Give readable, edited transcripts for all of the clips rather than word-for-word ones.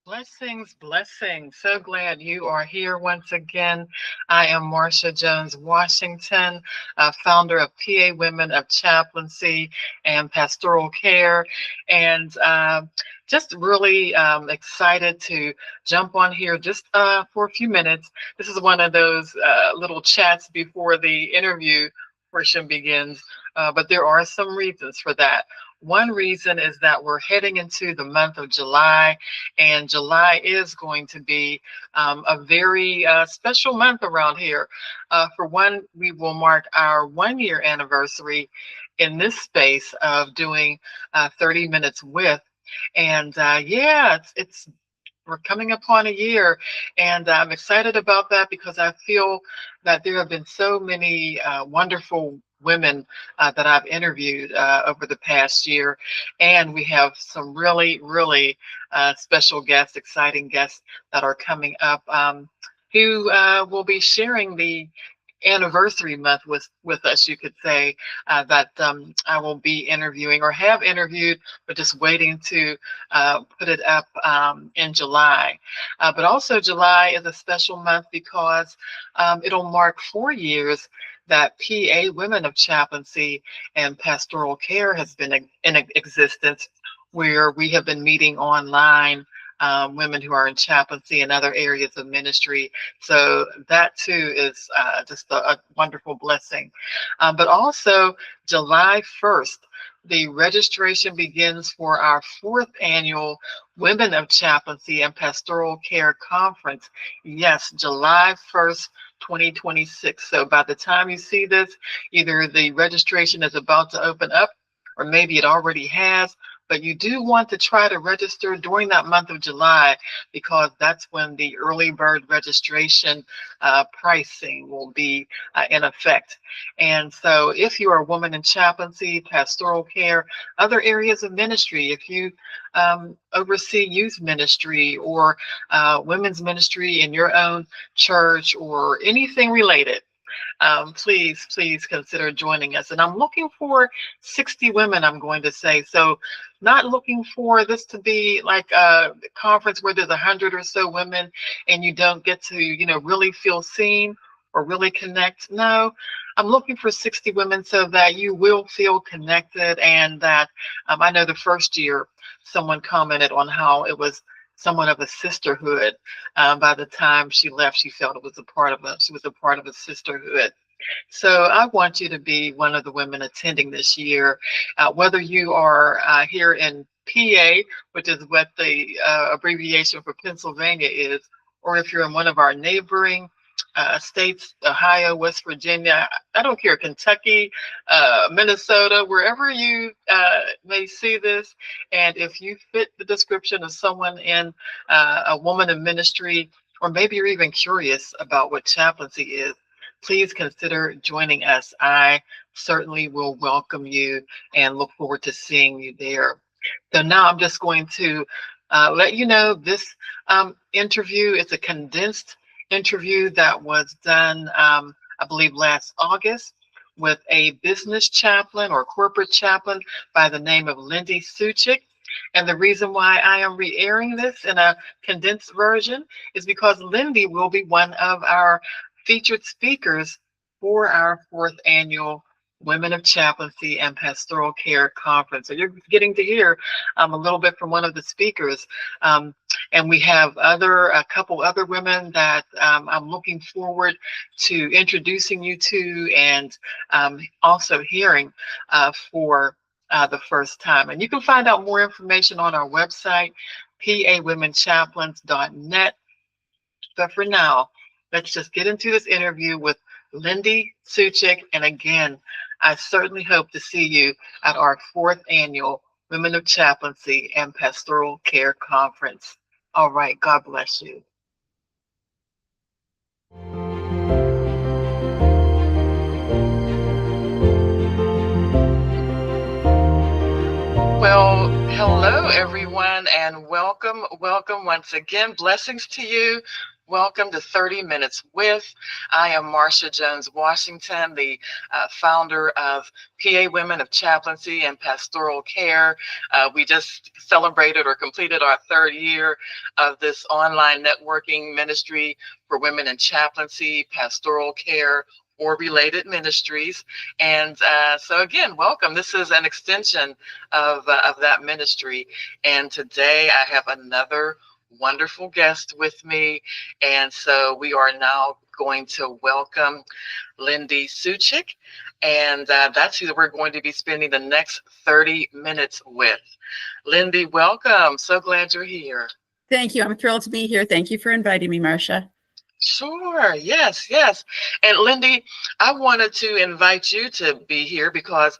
Blessings, blessings. So glad you are here once again. I am Marsha Jones Washington, founder of PA Women of Chaplaincy and Pastoral Care, and just really excited to jump on here just for a few minutes. This is one of those little chats before the interview portion begins, but there are some reasons for that. One reason is that we're heading into the month of July, and July is going to be a very special month around here. For one, we will mark our 1 year anniversary in this space of doing 30 Minutes with. And yeah, it's we're coming upon a year, and I'm excited about that because I feel that there have been so many wonderful women that I've interviewed over the past year, and we have some really, really special guests, exciting guests that are coming up, who will be sharing the anniversary month with us, you could say, that I will be interviewing or have interviewed, but just waiting to put it up in July. But also July is a special month because it'll mark 4 years that PA Women of Chaplaincy and Pastoral Care has been in existence, where we have been meeting online, women who are in chaplaincy and other areas of ministry. So that too is just a wonderful blessing. But also July 1st, the registration begins for our 4th annual Women of Chaplaincy and Pastoral Care Conference. Yes, July 1st, 2026. So by the time you see this, either the registration is about to open up or maybe it already has, but you do want to try to register during that month of July because that's when the early bird registration pricing will be in effect. And so if you are a woman in chaplaincy, pastoral care, other areas of ministry, if you oversee youth ministry or women's ministry in your own church or anything related, please consider joining us. And I'm looking for 60 women, I'm going to say. So not looking for this to be like a conference where there's 100 or so women and you don't get to, really feel seen or really connect. No, I'm looking for 60 women so that you will feel connected, and that I know the first year someone commented on how it was somewhat of a sisterhood. By the time she left, she felt it was she was a part of a sisterhood. So I want you to be one of the women attending this year, whether you are here in PA, which is what the abbreviation for Pennsylvania is, or if you're in one of our neighboring states, Ohio, West Virginia, I don't care, Kentucky, Minnesota, wherever you may see this. And if you fit the description of someone in a woman in ministry, or maybe you're even curious about what chaplaincy is, please consider joining us. I certainly will welcome you and look forward to seeing you there. So now I'm just going to let you know this interview is a condensed interview that was done, I believe, last August with a business chaplain or corporate chaplain by the name of Lindy Suchik. And the reason why I am re-airing this in a condensed version is because Lindy will be one of our featured speakers for our 4th annual Women of Chaplaincy and Pastoral Care Conference. So you're getting to hear a little bit from one of the speakers. And we have a couple other women that I'm looking forward to introducing you to, and also hearing for the first time. And you can find out more information on our website, pawomenchaplains.net. But for now, let's just get into this interview with Lindy Suchik. And again, I certainly hope to see you at our fourth annual Women of Chaplaincy and Pastoral Care Conference. All right, God bless you. Well, hello everyone, and welcome once again. Blessings to you. Welcome to 30 Minutes With. I am Marsha Jones Washington, the founder of PA Women of Chaplaincy and Pastoral Care. We just celebrated or completed our third year of this online networking ministry for women in chaplaincy, pastoral care, or related ministries. And so again, welcome. This is an extension of that ministry. And today I have another wonderful guest with me. And so we are now going to welcome Lindy Suchik. And that's who we're going to be spending the next 30 minutes with. Lindy, welcome. So glad you're here. Thank you. I'm thrilled to be here. Thank you for inviting me, Marsha. Sure. Yes. And Lindy, I wanted to invite you to be here because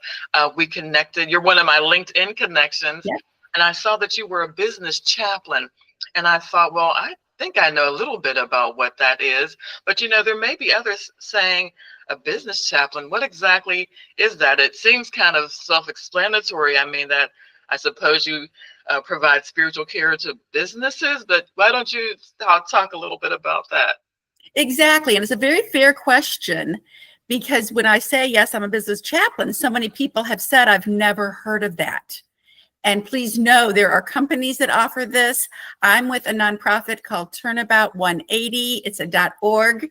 we connected. You're one of my LinkedIn connections. Yep. And I saw that you were a business chaplain. And I thought, well, I think I know a little bit about what that is. But, there may be others saying a business chaplain. What exactly is that? It seems kind of self-explanatory. I mean, that I suppose you provide spiritual care to businesses, but why don't you talk a little bit about that? Exactly. And it's a very fair question, because when I say, yes, I'm a business chaplain, so many people have said, I've never heard of that. And please know there are companies that offer this. I'm with a nonprofit called Turnabout 180. It's a .org.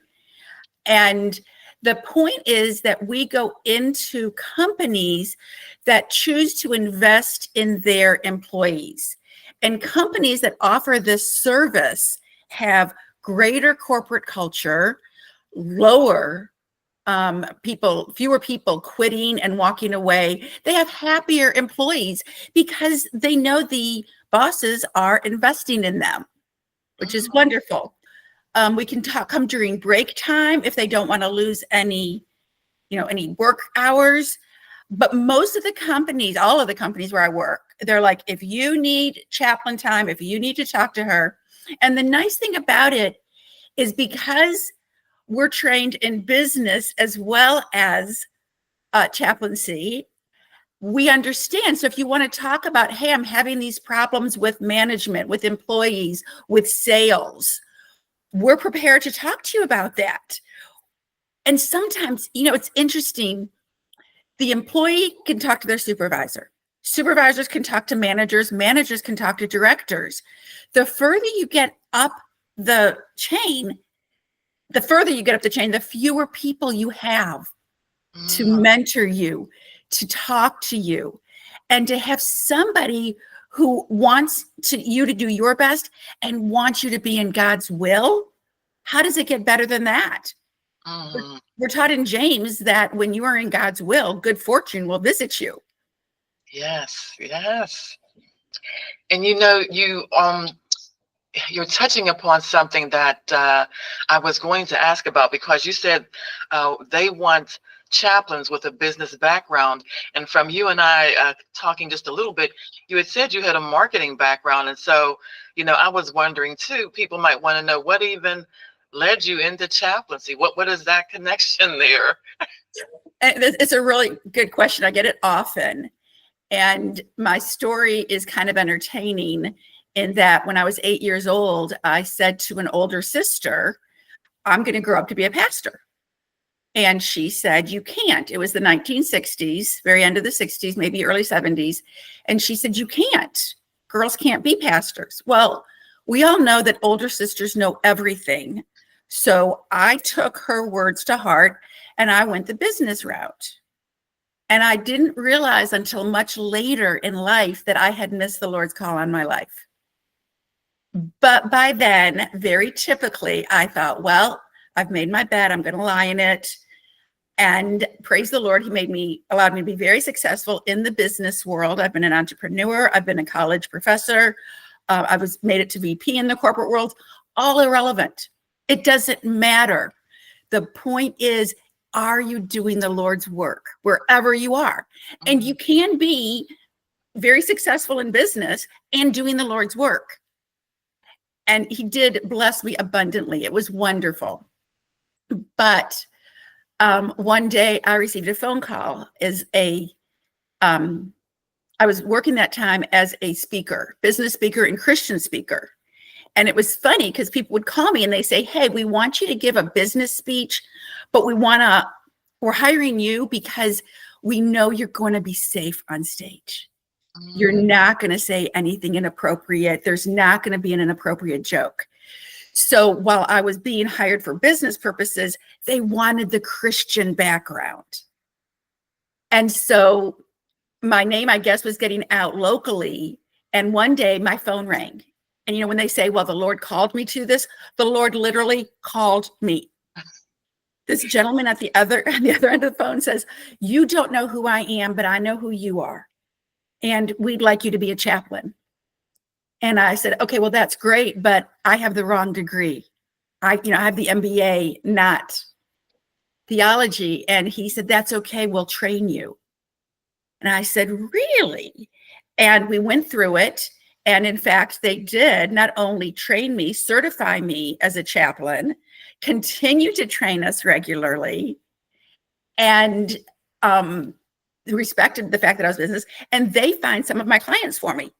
And the point is that we go into companies that choose to invest in their employees. And companies that offer this service have greater corporate culture, lower fewer people quitting and walking away. They have happier employees because they know the bosses are investing in them, which is wonderful. We can come during break time if they don't want to lose any work hours. But most of the companies, all of the companies where I work, they're like, if you need chaplain time, if you need to talk to her. And the nice thing about it is because we're trained in business as well as chaplaincy, we understand. So if you want to talk about, hey, I'm having these problems with management, with employees, with sales, we're prepared to talk to you about that. And sometimes, it's interesting. The employee can talk to their supervisor. Supervisors can talk to managers. Managers can talk to directors. The further you get up the chain, the fewer people you have to mentor you, to talk to you, and to have somebody who wants you to do your best and wants you to be in God's will. How does it get better than that? We're taught in James that when you are in God's will, good fortune will visit you. Yes. And you're touching upon something that I was going to ask about, because you said they want chaplains with a business background. And from you and I talking just a little bit, you had said you had a marketing background. And so, I was wondering too, people might want to know what even led you into chaplaincy. What is that connection there? It's a really good question. I get it often. And my story is kind of entertaining in that when I was 8 years old, I said to an older sister, I'm going to grow up to be a pastor. And she said, you can't. It was the 1960s, very end of the 60s, maybe early 70s. And she said, you can't. Girls can't be pastors. Well, we all know that older sisters know everything. So I took her words to heart and I went the business route. And I didn't realize until much later in life that I had missed the Lord's call on my life. But by then, very typically, I thought, well, I've made my bed. I'm going to lie in it. And praise the Lord, he allowed me to be very successful in the business world. I've been an entrepreneur. I've been a college professor. I made it to VP in the corporate world. All irrelevant. It doesn't matter. The point is, are you doing the Lord's work wherever you are? And you can be very successful in business and doing the Lord's work. And he did bless me abundantly. It was wonderful. But one day I received a phone call as I was working that time as a speaker, business speaker and Christian speaker. And it was funny because people would call me and they say, hey, we want you to give a business speech, but we're hiring you because we know you're going to be safe on stage. You're not going to say anything inappropriate. There's not going to be an inappropriate joke. So while I was being hired for business purposes, they wanted the Christian background. And so my name, I guess, was getting out locally. And one day my phone rang. And, you know, when they say, well, the Lord called me to this, the Lord literally called me. This gentleman at the other end of the phone says, you don't know who I am, but I know who you are. And we'd like you to be a chaplain. And I said, okay, well, that's great, but I have the wrong degree. I have the MBA, not theology. And he said, that's okay, we'll train you. And I said, really? And we went through it. And in fact, they did not only train me, certify me as a chaplain, continue to train us regularly, and respected the fact that I was business, and they find some of my clients for me.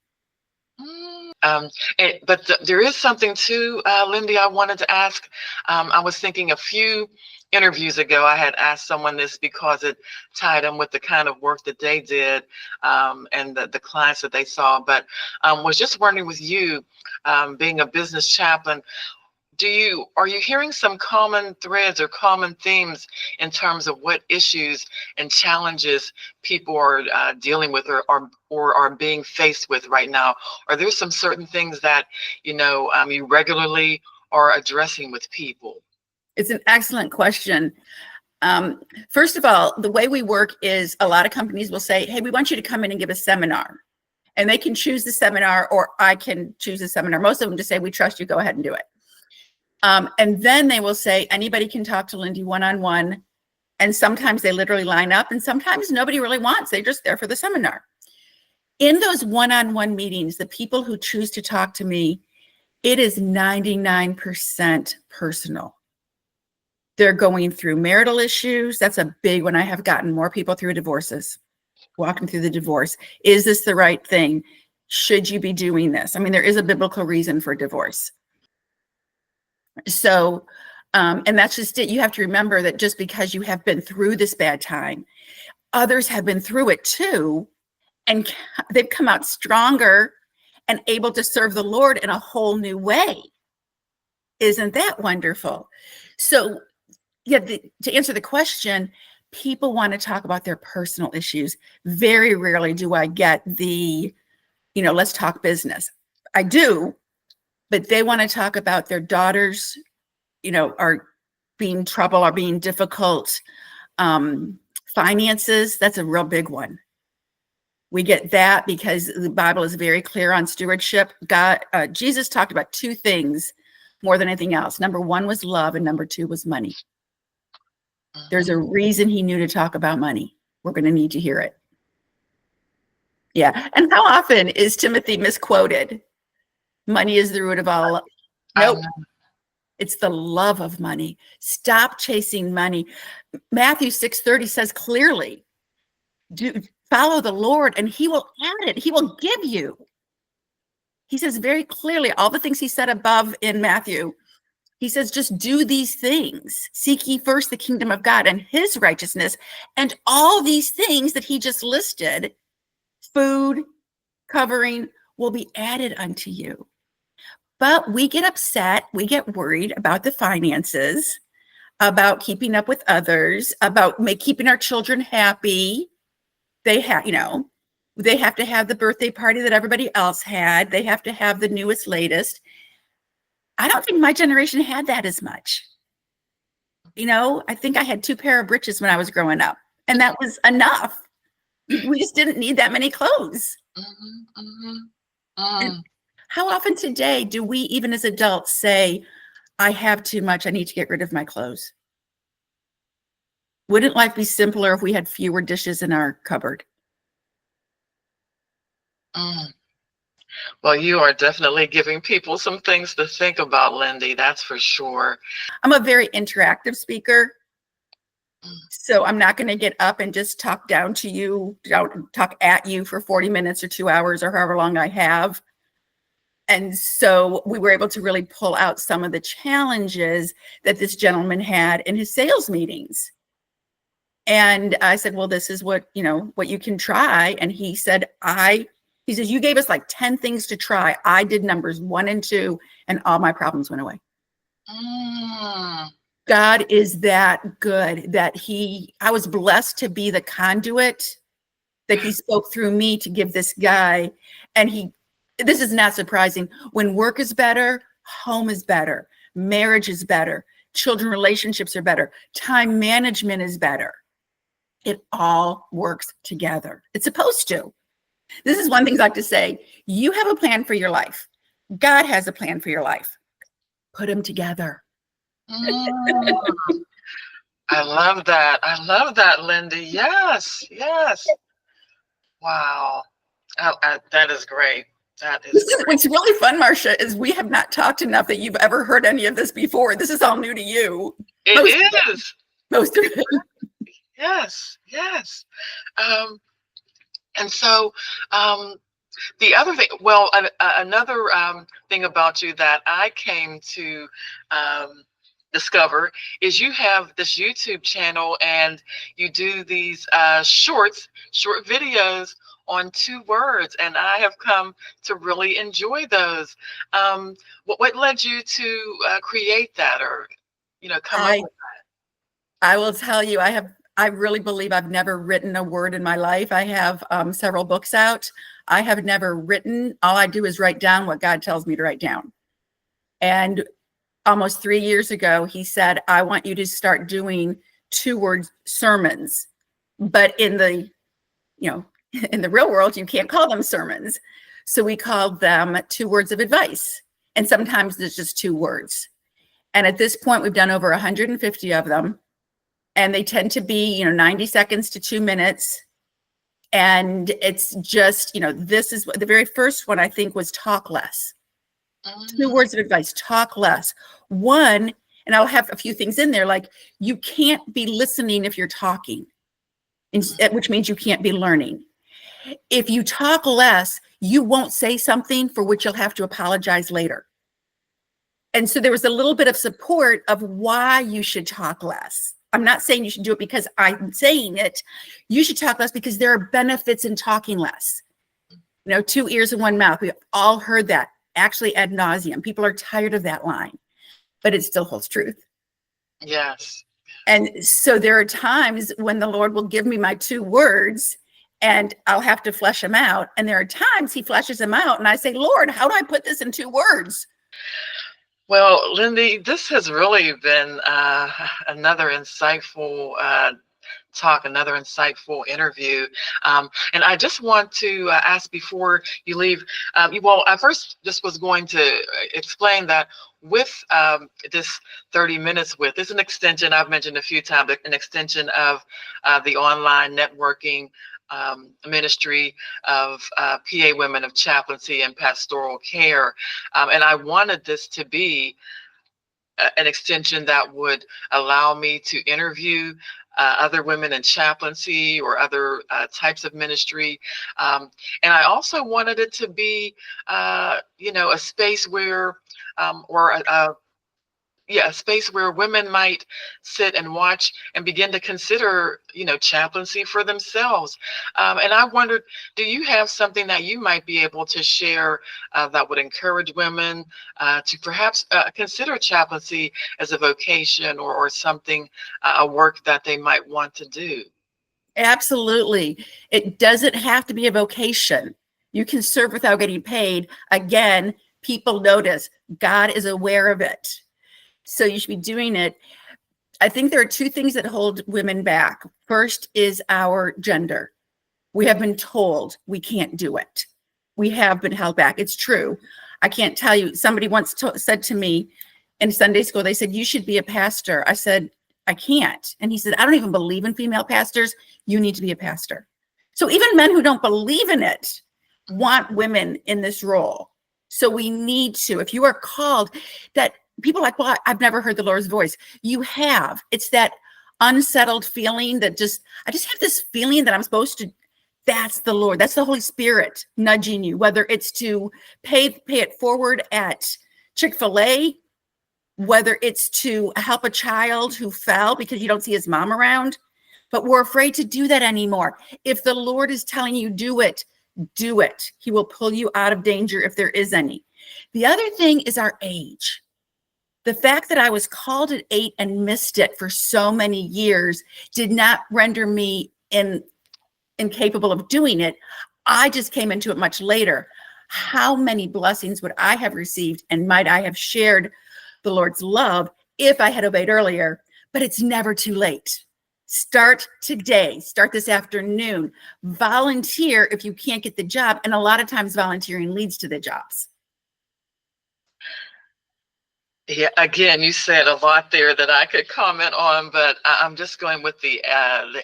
But there is something too, Lindy, I wanted to ask. I was thinking a few interviews ago, I had asked someone this because it tied in with the kind of work that they did and the clients that they saw. But was just wondering with you, being a business chaplain, are you hearing some common threads or common themes in terms of what issues and challenges people are dealing with or are being faced with right now? Are there some certain things that you regularly are addressing with people? It's an excellent question. First of all, the way we work is a lot of companies will say, hey, we want you to come in and give a seminar. And they can choose the seminar, or I can choose the seminar. Most of them just say, we trust you, go ahead and do it. And then they will say, anybody can talk to Lindy one-on-one. And sometimes they literally line up, and sometimes nobody really wants. They're just there for the seminar. In those one-on-one meetings, the people who choose to talk to me, it is 99% personal. They're going through marital issues. That's a big one. I have gotten more people through divorces, walking through the divorce. Is this the right thing? Should you be doing this? I mean, there is a biblical reason for divorce. So, and that's just it. You have to remember that just because you have been through this bad time, others have been through it too, and they've come out stronger and able to serve the Lord in a whole new way. Isn't that wonderful? So, yeah, to answer the question, people want to talk about their personal issues. Very rarely do I get let's talk business. I do, but they want to talk about their daughters, are being trouble, are being difficult. Finances, that's a real big one. We get that because the Bible is very clear on stewardship. Jesus talked about two things more than anything else. Number one was love, and number two was money. There's a reason he knew to talk about money. We're going to need to hear it. Yeah. And how often is Timothy misquoted? Money is the root of all. Nope. It's the love of money. Stop chasing money. Matthew 6:30 says clearly, follow the Lord and he will add it. He will give you. He says very clearly all the things he said above in Matthew. He says, just do these things. Seek ye first the kingdom of God and his righteousness, and all these things that he just listed, food, covering, will be added unto you. But we get upset, we get worried about the finances, about keeping up with others, about keeping our children happy. They have to have the birthday party that everybody else had. They have to have the newest, latest. I don't think my generation had that as much. I think I had 2 pair of breeches when I was growing up, and that was enough. We just didn't need that many clothes. How often today do we, even as adults, say, I have too much, I need to get rid of my clothes? Wouldn't life be simpler if we had fewer dishes in our cupboard? Mm. Well, you are definitely giving people some things to think about, Lindy. That's for sure. I'm a very interactive speaker. Mm. So I'm not going to get up and just talk down to you, talk at you for 40 minutes or 2 hours or however long I have. And so we were able to really pull out some of the challenges that this gentleman had in his sales meetings. And I said, well, this is what you can try. And he said, he says, you gave us like 10 things to try. I did numbers 1 and 2, and all my problems went away. Mm. God is that good that I was blessed to be the conduit that he spoke through me to give this guy. And this is not surprising. When work is better, home is better, marriage is better, children relationships are better, time management is better. It all works together. It's supposed to. This is one thing I like to say. You have a plan for your life. God has a plan for your life. Put them together. Mm. I love that. I love that, Lindy. Yes, yes. Wow. That is great. That is great. What's really fun, Marcia, is we have not talked enough that you've ever heard any of this before. This is all new to you. It is. Most of it. Yes, yes. And so the other thing, well, another thing about you that I came to discover is you have this YouTube channel and you do these short videos on 2 words, and I have come to really enjoy those. What led you to create that, or come up with that? I will tell you, I really believe I've never written a word in my life. I have several books out. I have never written. All I do is write down what God tells me to write down. And almost 3 years ago, he said, I want you to start doing 2-word sermons. But in the real world, you can't call them sermons. So we called them 2 words of advice. And sometimes there's just 2 words. And at this point, we've done over 150 of them. And they tend to be, 90 seconds to 2 minutes. And it's just, this is the very first one I think was talk less. 2 words of advice, talk less. 1, and I'll have a few things in there, like you can't be listening if you're talking, which means you can't be learning. If you talk less, you won't say something for which you'll have to apologize later. And so there was a little bit of support of why you should talk less. I'm not saying you should do it because I'm saying it. You should talk less because there are benefits in talking less. 2 ears and 1 mouth. We've all heard that, actually ad nauseum. People are tired of that line, but it still holds truth. Yes. And so there are times when the Lord will give me my 2 words and I'll have to flesh them out. And there are times he fleshes them out and I say, Lord, how do I put this in 2 words? Well, Lindy, this has really been another insightful talk, another insightful interview. And I just want to ask before you leave, I first just was going to explain that with this 30 minutes with, it's an extension, I've mentioned a few times, an extension of the online networking ministry of PA Women of Chaplaincy and Pastoral Care. And I wanted this to be an extension that would allow me to interview other women in chaplaincy or other types of ministry. And I also wanted it to be, a space where, a space where women might sit and watch and begin to consider, chaplaincy for themselves. And I wondered, do you have something that you might be able to share that would encourage women to perhaps consider chaplaincy as a vocation or something, a work that they might want to do? Absolutely. It doesn't have to be a vocation. You can serve without getting paid. Again, people notice. God is aware of it. So you should be doing it. I think there are 2 things that hold women back. First is our gender. We have been told we can't do it. We have been held back. It's true. I can't tell you. Somebody once said to me in Sunday school, they said, you should be a pastor. I said, I can't. And he said, I don't even believe in female pastors. You need to be a pastor. So even men who don't believe in it want women in this role. So we need to, if you are called, that people are like, well, I've never heard the Lord's voice. You have. It's that unsettled feeling that I just have this feeling that I'm supposed to. That's the Lord. That's the Holy Spirit nudging you, whether it's to pay it forward at Chick-fil-A, whether it's to help a child who fell because you don't see his mom around. But we're afraid to do that anymore. If the Lord is telling you do it, do it. He will pull you out of danger if there is any. The other thing is our age. The fact that I was called at 8 and missed it for so many years did not render me incapable of doing it. I just came into it much later. How many blessings would I have received, and might I have shared the Lord's love if I had obeyed earlier? But it's never too late. Start today. Start this afternoon. Volunteer if you can't get the job. And a lot of times volunteering leads to the jobs. Yeah, again, you said a lot there that I could comment on, but I'm just going with the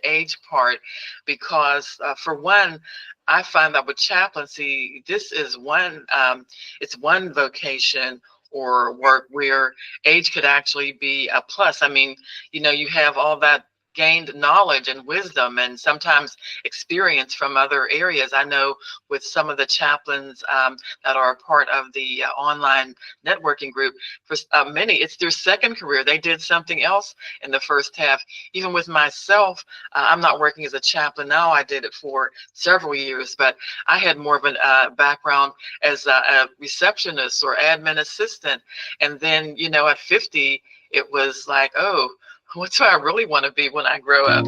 age part because for one, I find that with chaplaincy, this is it's one vocation or work where age could actually be a plus. I mean, you have all that gained knowledge and wisdom and sometimes experience from other areas. I know with some of the chaplains that are a part of the online networking group, for many, it's their second career. They did something else in the first half. Even with myself, I'm not working as a chaplain now. I did it for several years, but I had more of a background as a receptionist or admin assistant. And then, at 50, it was like, oh, what do I really want to be when I grow up?